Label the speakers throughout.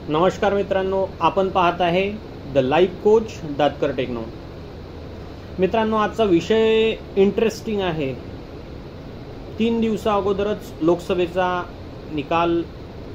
Speaker 1: नमस्कार मित्रांनो, आपण पाहत आहे the life coach Datkar techno. मित्रांनो, आजचा विषय इंटरेस्टिंग आहे. 3 दिवसा अगोदरच लोकसभेचा निकाल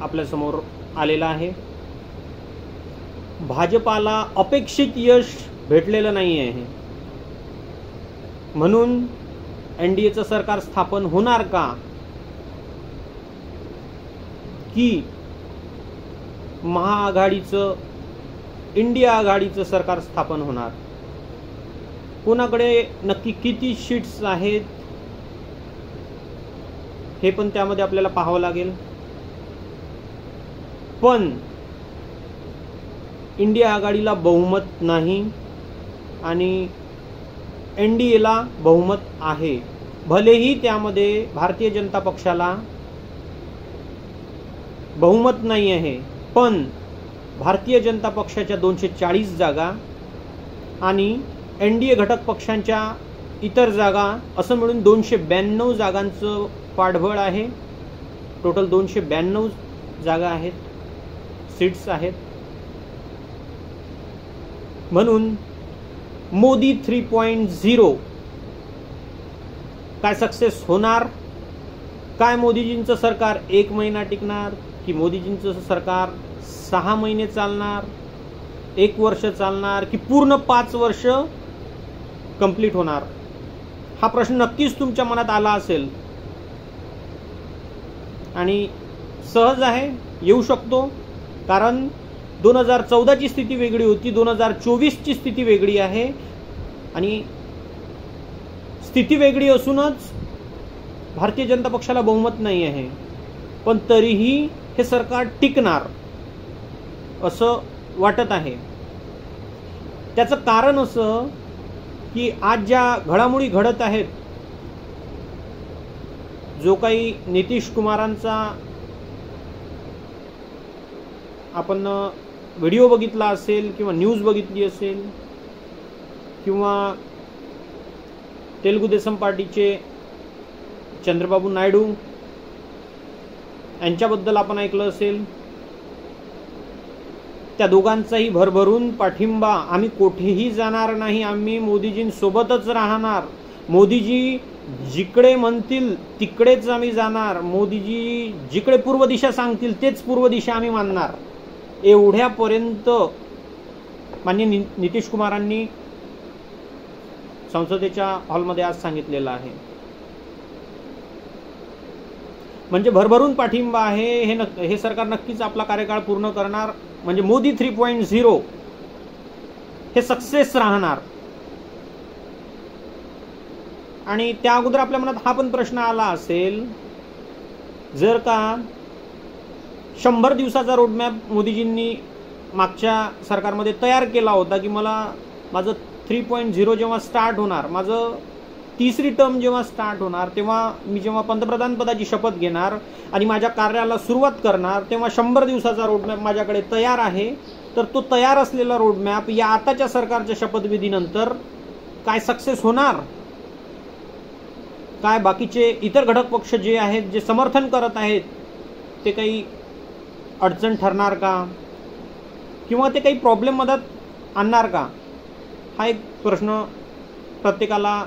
Speaker 1: आपल्यासमोर आलेला आहे. भाजपाला अपेक्षित यश भेटलेलं नाही आहे. म्हणून एनडीएचं सरकार स्थापन होणार का, की महाआघाडीचं इंडिया आघाडीचं सरकार स्थापन होणार? कोणाकडे नक्की किती सीट्स आहेत हे पण त्यामध्ये आपल्याला पाहावं लागेल. पण इंडिया आघाडीला बहुमत नाही आणि एनडीएला बहुमत आहे. भलेही त्यामध्ये भारतीय जनता पक्षाला बहुमत नाही आहे, पण भारतीय जनता पक्षाच्या 240 जागा आणि एनडीए घटक पक्षांच्या इतर जागा असं मिळून 292 जागांचं पाठबळ आहे. टोटल 292 जागा आहेत, सीट्स आहेत. म्हणून मोदी 3.0 काय सक्सेस होणार? काय मोदीजींचं सरकार 1 महिना टिकणार, की मोदीजींचं सरकार 6 महिने चालणार, 1 वर्ष चालणार, की पूर्ण 5 वर्ष कंप्लीट होणार? हा प्रश्न नक्कीच तुमच्या मनात आला असेल आणि सहज आहे, येऊ शकतो. कारण 2014 ची स्थिती वेगळी होती, 2024 ची स्थिती वेगळी आहे. आणि स्थिती वेगळी असूनच भारतीय जनता पक्षाला बहुमत नाही आहे, पण तरीही हे सरकार टिकणार असं वाटत आहे. त्याचं कारण असं की आज ज्या घडामोडी घडत आहेत, जो काही नितीश कुमारांचा आपण व्हिडिओ बघितला असेल किंवा न्यूज बघितली असेल, किंवा तेलुगू देसम पार्टीचे चंद्रबाबू नायडू यांच्याबद्दल आपण ऐकलं असेल, त्या दोघांचाही भरभरून पाठिंबा. आम्ही कुठेही जाणार नाही, आम्ही मोदीजींसोबतच राहणार, मोदीजी जिकडे म्हणतील तिकडेच आम्ही जाणार, मोदीजी जिकडे पूर्व दिशा सांगतील तेच पूर्व दिशा आम्ही मानणार, एवढ्यापर्यंत माननीय नितीश कुमारांनी संसदेच्या हॉलमध्ये आज सांगितलेलं आहे. म्हणजे भरभरून पाठिंबा आहे. हे सरकार नक्कीच आपला कार्यकाळ पूर्ण करणार. म्हणजे मोदी 3.0 हे सक्सेस राहणार. आणि त्या अगोदर आपल्या मनात हा पण प्रश्न आला असेल, जर का 100 दिवसाचा रोडमॅप मोदीजींनी मागच्या सरकारमध्ये तयार केला होता, की माझं 3.0 जेव्हा स्टार्ट होणार, माझं 3री टर्म जेव्हा स्टार्ट होणार, तेव्हा मी जेव्हा पंतप्रधान पदाची शपथ घेणार आणि माझ्या कार्याला सुरुवात करणार, तेव्हा 100 दिवसाचा रोडमॅप माझ्याकडे तयार आहे. तर तो तयार असलेला रोडमॅप या आताच्या सरकारच्या शपथविधीनंतर काय सक्सेस होणार? काय बाकीचे इतर घटक पक्ष जे आहेत, जे समर्थन करत आहेत, ते काही अडचण ठरणार का, किंवा ते काही प्रॉब्लेम मदत आणणार का? हा एक प्रश्न प्रत्येकाला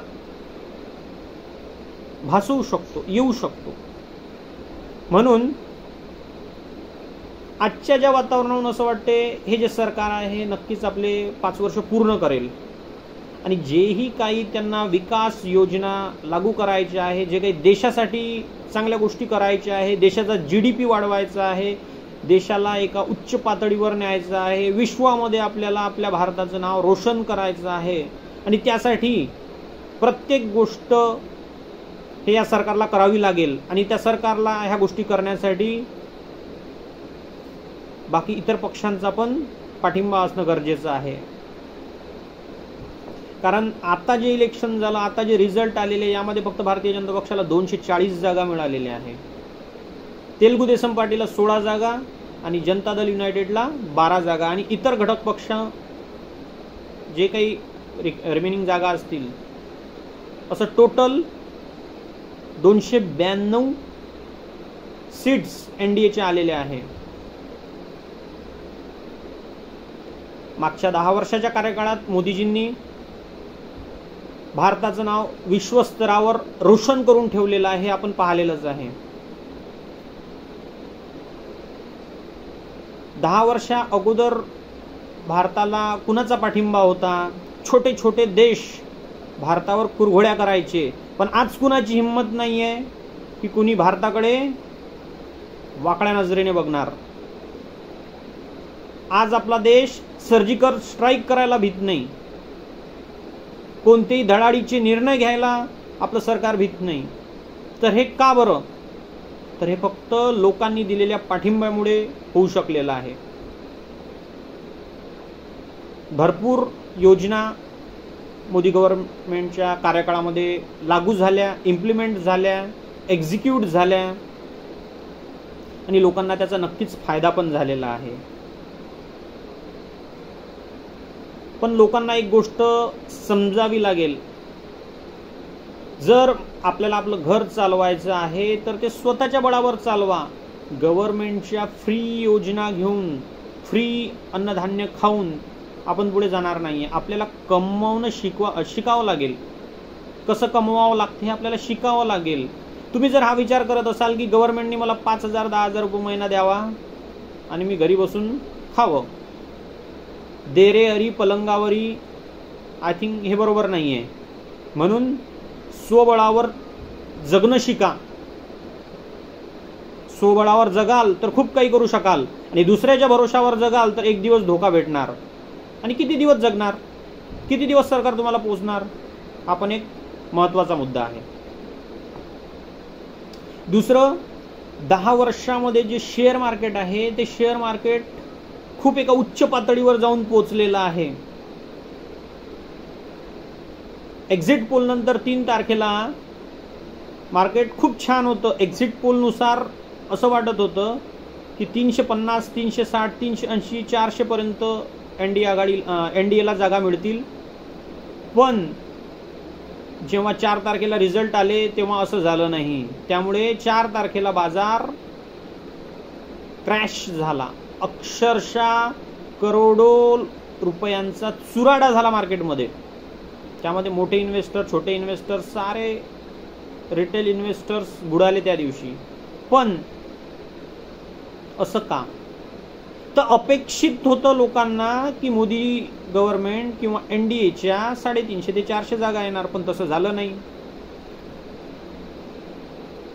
Speaker 1: भासवू शकतो, येऊ शकतो. म्हणून आजच्या ज्या वातावरणावरून असं वाटते, हे जे सरकार आहे नक्कीच आपले 5 वर्ष पूर्ण करेल. आणि जेही काही त्यांना विकास योजना लागू करायच्या आहे, जे काही देशासाठी चांगल्या गोष्टी करायच्या आहे, देशाचा GDP वाढवायचा आहे, देशाला एका उच्च पातळीवर न्यायचं आहे, विश्वामध्ये आपल्याला आपल्या भारताचं नाव रोशन करायचं आहे, आणि त्यासाठी प्रत्येक गोष्ट हे या सरकारला करावी लागेल. आणि त्या सरकारला ह्या गोष्टी करण्यासाठी बाकी इतर पक्षांचा पण पाठिंबा असणं गरजेचं आहे. कारण आता जे इलेक्शन झालं, आता जे रिझल्ट आलेले, यामध्ये फक्त भारतीय जनता पक्षाला 240 जागा मिळालेल्या आहे. तेलुगू देसम पार्टीला 16 जागा आणि जनता दल युनायटेडला 12 जागा, आणि इतर घटक पक्ष जे काही रिमेनिंग जागा असतील, असं टोटल 292 सीट्स एनडीएचे आलेले आहे. मागच्या 10 वर्षाच्या कार्यकाळात मोदीजींनी भारताचं नाव विश्वस्तरावर रोशन करून ठेवलेलं आहे, आपण पाहिलेलंच आहे. 10 वर्षा अगोदर भारताला कुणाचा पाठिंबा होता? छोटे छोटे देश भारतावर कुरघोड्या करायचे. पण आज कुणाची हिंमत नाहीये की कुणी भारताकडे वाकड्या नजरेने बघणार. आज आपला देश सर्जिकल स्ट्राईक करायला भीत नाही, कोणतेही धडाडीचे निर्णय घ्यायला आपलं सरकार भीत नाही. तर हे का बरं? तर हे फक्त लोकांनी दिलेल्या पाठिंब्यामुळे होऊ शकलेलं आहे. भरपूर योजना मोदी गव्हर्नमेंटच्या कार्यकाळामध्ये लागू झाल्या, इम्प्लिमेंट झाल्या, एक्झिक्यूट झाल्या आणि लोकांना त्याचा नक्कीच फायदा पण झालेला आहे. पण लोकांना एक गोष्ट समजावी लागेल, जर आपल्याला आपलं घर चालवायचं आहे तर ते स्वतःच्या बळावर चालवा. गव्हर्नमेंटच्या फ्री योजना घेऊन, फ्री अन्नधान्य खाऊन आपण पुढे जाणार नाहीये. आपल्याला कमवणं शिकावं लागेल. कसं कमवावं लागतं हे आपल्याला शिकावं लागेल. तुम्ही जर हा विचार करत असाल की गव्हर्नमेंटने मला 5,000 10,000 रुपये महिना द्यावा आणि मी घरी बसून खावं, देरे अरी पलंगावरी, आय थिंक हे बरोबर नाही आहे. म्हणून स्वबळावर जगणं शिका. स्वबळावर जगाल तर खूप काही करू शकाल आणि दुसऱ्याच्या भरोशावर जगाल तर एक दिवस धोका भेटणार. आणि किती दिवस जगणार, किती दिवस सरकार तुम्हाला पोचणार, हा पण एक महत्त्वाचा मुद्दा आहे. दुसरं, 10 वर्षामध्ये जे शेअर मार्केट आहे ते शेअर मार्केट खूप एका उच्च पातळीवर जाऊन पोहोचलेलं आहे. एक्झिट पोल नंतर 3 तारखेला मार्केट खूप छान होतं. एक्झिट पोलनुसार असं वाटत होतं की 350, 360, 380, 400 पर्यंत एनडीएला जागा मिळतील. पण जेव्हा 4 तारखेला रिझल्ट आले तेव्हा असं झालं नाही. त्यामुळे 4 तारखेला बाजार क्रॅश झाला. अक्षरशः करोडो रुपयांचा चुराडा झाला मार्केटमध्ये. त्यामध्ये मोठे इन्व्हेस्टर, छोटे इन्व्हेस्टर, सारे रिटेल इन्व्हेस्टर्स बुडाले त्या दिवशी. पण असं का? तर अपेक्षित होतं लोकांना की मोदी गव्हर्नमेंट किंवा एनडीएच्या 350 ते 400 जागा येणार, पण तसं झालं नाही.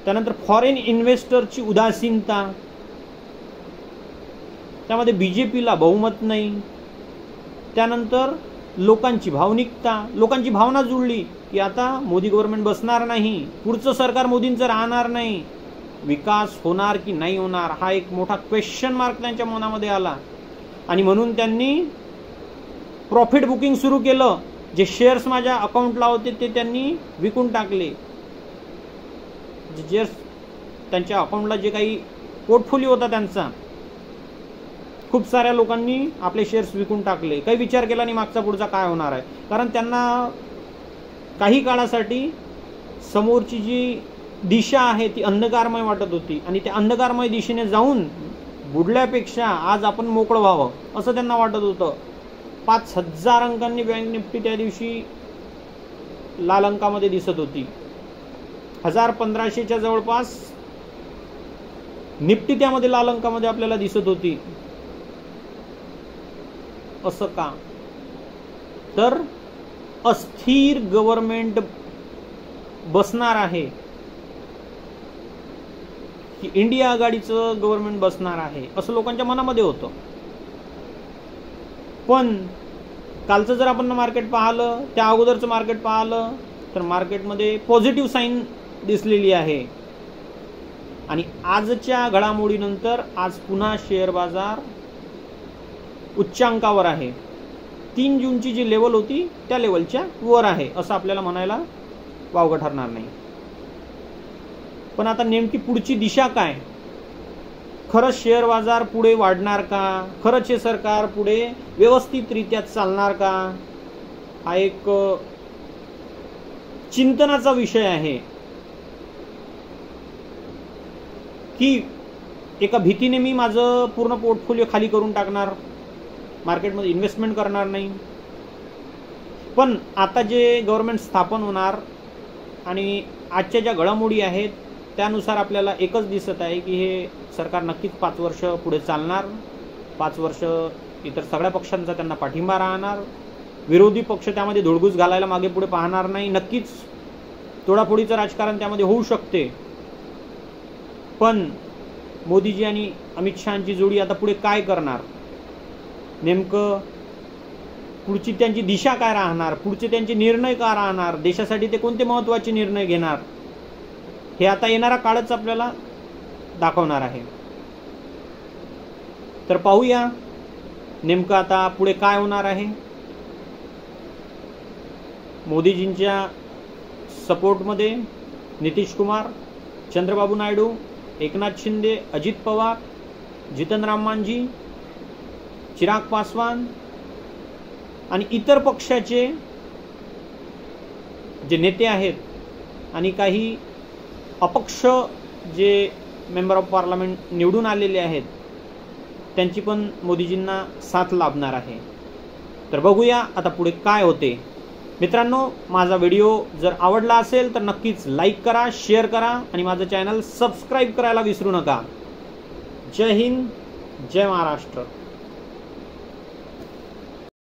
Speaker 1: त्यानंतर फॉरेन इन्व्हेस्टरची उदासीनता, त्यामध्ये बीजेपीला बहुमत नाही. त्यानंतर लोकांची भावनिकता, लोकांची भावना जुळली की आता मोदी गव्हर्नमेंट बसणार नाही, पुढचं सरकार मोदींचं राहणार नाही, विकास होणार की नाही होणार हा एक मोठा क्वेश्चन मार्क त्यांच्या मनामध्ये आला. आणि म्हणून त्यांनी प्रॉफिट बुकिंग सुरू केलं. जे शेअर्स माझ्या अकाउंटला होते ते त्यांनी विकून टाकले. जे त्यांच्या अकाउंटला जे काही पोर्टफोलिओ होता त्यांचा, खूप साऱ्या लोकांनी आपले शेअर्स विकून टाकले. काही विचार केला नाही मागचा पुढचा काय होणार आहे. कारण त्यांना काही काळासाठी समोरची जी दिशा आहे ती अंधकारमय वाटत होती आणि त्या अंधकारमय दिशेने जाऊन बुडल्यापेक्षा आज आपण मोकळं व्हावं असं त्यांना वाटत होतं. 5,000 अंकांनी बँक निफ्टी त्या दिवशी लाल अंकामध्ये दिसत होती. 1,1500च्या जवळपास निफ्टी त्यामध्ये लाल अंकामध्ये आपल्याला दिसत होती. असं का? तर अस्थिर गव्हर्नमेंट बसणार आहे की इंडिया आघाडीचं गव्हर्नमेंट बसणार आहे असं लोकांच्या मनामध्ये होतं. पण कालचं जर आपण मार्केट पाहिलं, त्या अगोदरचं मार्केट पाहिलं तर मार्केटमध्ये पॉझिटिव्ह साईन दिसलेली आहे. आणि आजच्या घडामोडीनंतर आज पुन्हा शेअर बाजार उच्चांकावर आहे. 3 जूनची जी लेवल होती त्या लेवलच्या वर आहे असं आपल्याला म्हणायला वावगं ठरणार नाही. पण आता नेमकी पुढची दिशा काय? खरंच शेअर बाजार पुढे वाढणार का? खरंच हे सरकार पुढे व्यवस्थितरित्या चालणार का? हा एक चिंतनाचा विषय आहे. की एका भीतीने मी माझं पूर्ण पोर्टफोलिओ खाली करून टाकणार, मार्केटमध्ये इन्व्हेस्टमेंट करणार नाही. पण आता जे गव्हर्नमेंट स्थापन होणार आणि आजच्या ज्या घडामोडी आहेत त्यानुसार आपल्याला एकच दिसत आहे की हे सरकार नक्कीच 5 वर्ष पुढे चालणार. 5 वर्ष इतर सगळ्या पक्षांचा त्यांना पाठिंबा राहणार. विरोधी पक्ष त्यामध्ये धुळगूस घालायला मागे पुढे पाहणार नाही. नक्कीच तोडाफोडीचं राजकारण त्यामध्ये होऊ शकते. पण मोदीजी आणि अमित शहाची जोडी आता पुढे काय करणार, नेमकं पुढची त्यांची दिशा काय राहणार, पुढचे त्यांचे निर्णय काय राहणार, देशासाठी ते कोणते महत्त्वाचे निर्णय घेणार, हे आता येणारा काळच आपल्याला दाखवणार आहे. तर पाहूया नेमकं आता पुढे काय होणार आहे. मोदीजींच्या सपोर्टमध्ये नितीश कुमार, चंद्रबाबू नायडू, एकनाथ शिंदे, अजित पवार, जितन राम मांझी, चिराग पासवान आणि इतर पक्षाचे जे नेते आहेत आणि काही अपक्ष जे मेंबर ऑफ पार्लमेंट निवडून आलेले आहेत त्यांची पण मोदीजींना साथ लाभणार आहे. तर बघूया आता पुढे काय होते. मित्रांनो, माझा व्हिडिओ जर आवडला असेल तर नक्कीच लाईक करा, शेअर करा आणि माझं चॅनल सबस्क्राईब करायला विसरू नका. जय हिंद, जय महाराष्ट्र.